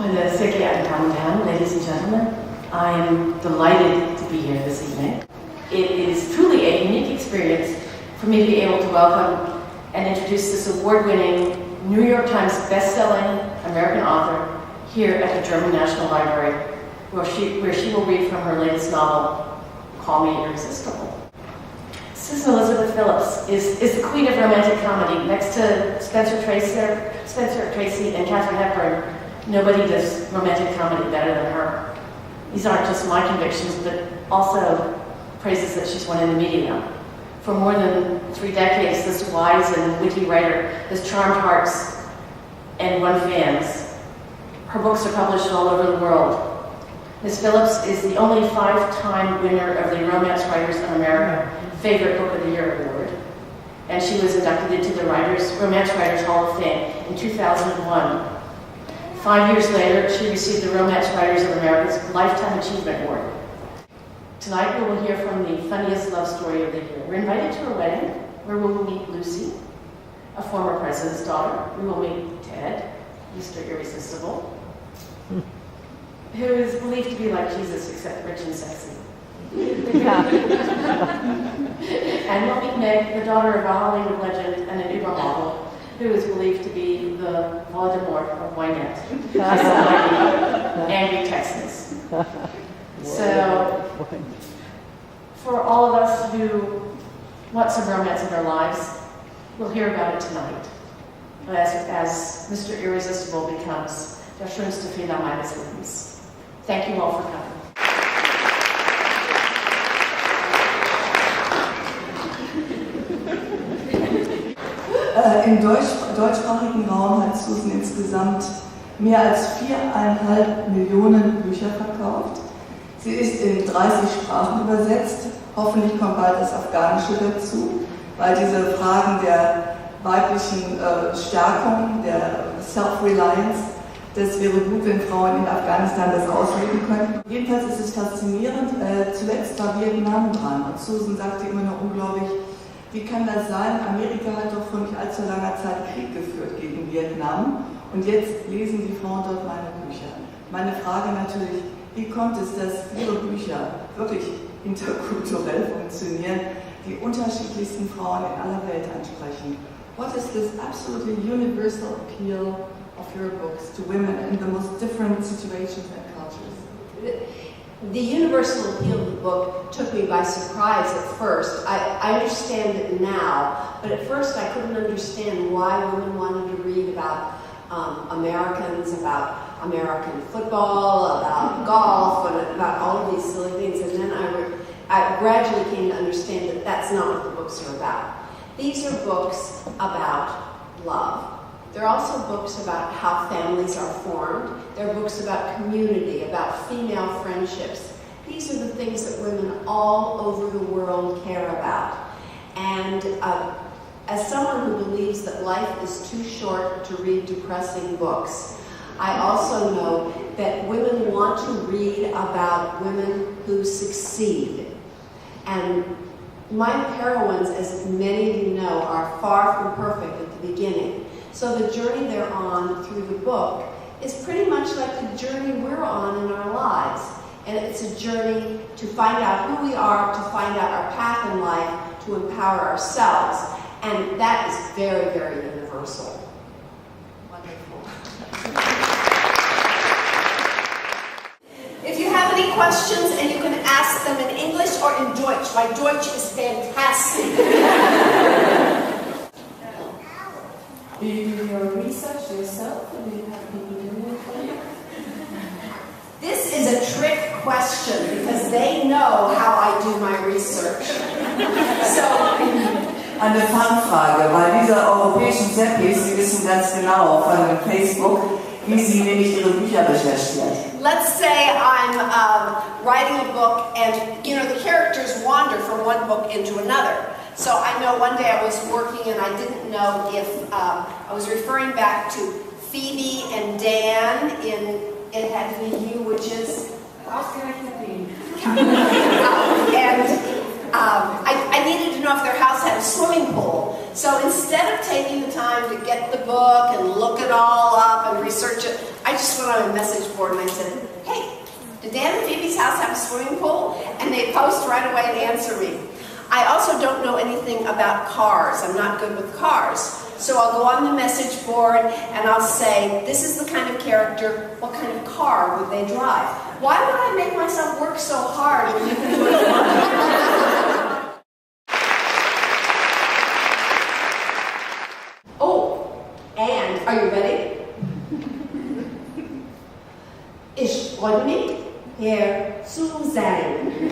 Meine sehr geehrten Damen und Herren, ladies and gentlemen, I am delighted to be here this evening. It is truly a unique experience for me to be able to welcome and introduce this award-winning, New York Times best-selling American author here at the German National Library, where she will read from her latest novel, Call Me Irresistible. Susan Elizabeth Phillips is the queen of romantic comedy. Next to Spencer Tracy and Katharine Hepburn, nobody does romantic comedy better than her. These aren't just my convictions, but also praises that she's won in the media. For more than 3 decades, this wise and witty writer has charmed hearts and won fans. Her books are published all over the world. Ms. Phillips is the only 5-time winner of the Romance Writers of America Favorite Book of the Year Award, and she was inducted into the Romance Writers Hall of Fame in 2001. 5 years later, she received the Romance Writers of America's Lifetime Achievement Award. Tonight, we will hear from the funniest love story of the year. We're invited to a wedding where we will meet Lucy, a former president's daughter. We will meet Ted, Mr. Irresistible, who is believed to be like Jesus, except rich and sexy. And we'll meet Meg, the daughter of a Hollywood legend and an Uber model, who is believed to be the Voldemort of Wynette, angry Texans. So, for all of us who want some romance in our lives, we'll hear about it tonight, as Mr. Irresistible becomes der schönste Fehler meines Lebens. Thank you all for coming. Im deutschsprachigen Raum hat Susan insgesamt mehr als 4,5 Millionen Bücher verkauft. Sie ist in 30 Sprachen übersetzt. Hoffentlich kommt bald das Afghanische dazu, weil diese Fragen der weiblichen Stärkung, der Self-Reliance, das wäre gut, wenn Frauen in Afghanistan das ausleben könnten. Jedenfalls ist es faszinierend. Zuletzt war Vietnam dran und Susan sagte immer noch unglaublich, wie kann das sein? Amerika hat doch vor nicht allzu langer Zeit Krieg geführt gegen Vietnam und jetzt lesen die Frauen dort meine Bücher. Meine Frage natürlich, wie kommt es, dass ihre Bücher wirklich interkulturell funktionieren, die unterschiedlichsten Frauen in aller Welt ansprechen? What is this absolutely universal appeal of your books to women in the most different situations and cultures? The universal appeal of the book took me by surprise at first. I understand it now, but at first I couldn't understand why women wanted to read about Americans, about American football, about golf, and about all of these silly things. And then I gradually came to understand that that's not what the books are about. These are books about love. They're also books about how families are formed. They're books about community, about female friendships. These are the things that women all over the world care about. And as someone who believes that life is too short to read depressing books, I also know that women want to read about women who succeed. And my heroines, as many of you know, are far from perfect at the beginning. So the journey they're on through the book is pretty much like the journey we're on in our lives. And it's a journey to find out who we are, to find out our path in life, to empower ourselves. And that is very, very universal. Wonderful. If you have any questions, and you can ask them in English or in Deutsch. My Deutsch is fantastic. Do you do your research yourself, or do you have people doing it for you? This is a trick question because they know how I do my research. Eine Fangfrage, weil diese europäischen SEPpies, Sie wissen ganz genau von Facebook, wie Sie nämlich Ihre Bücher recherchieren. Let's say I'm writing a book and, you know, the characters wander from one book into another. So I know one day I was working and I didn't know if I was referring back to Phoebe and Dan in It Had to Be You, which is... I needed to know if their house had a swimming pool. So instead of taking the time to get the book and look it all up and research it, I I just went on a message board and I said, hey, did Dan and Phoebe's house have a swimming pool? And they post right away and answer me. I also don't know anything about cars. I'm not good with cars. So I'll go on the message board and I'll say, this is the kind of character, what kind of car would they drive? Why would I make myself work so hard when you can do it for me? Oh, and are you ready? Ich freue mich, Herr zu sein.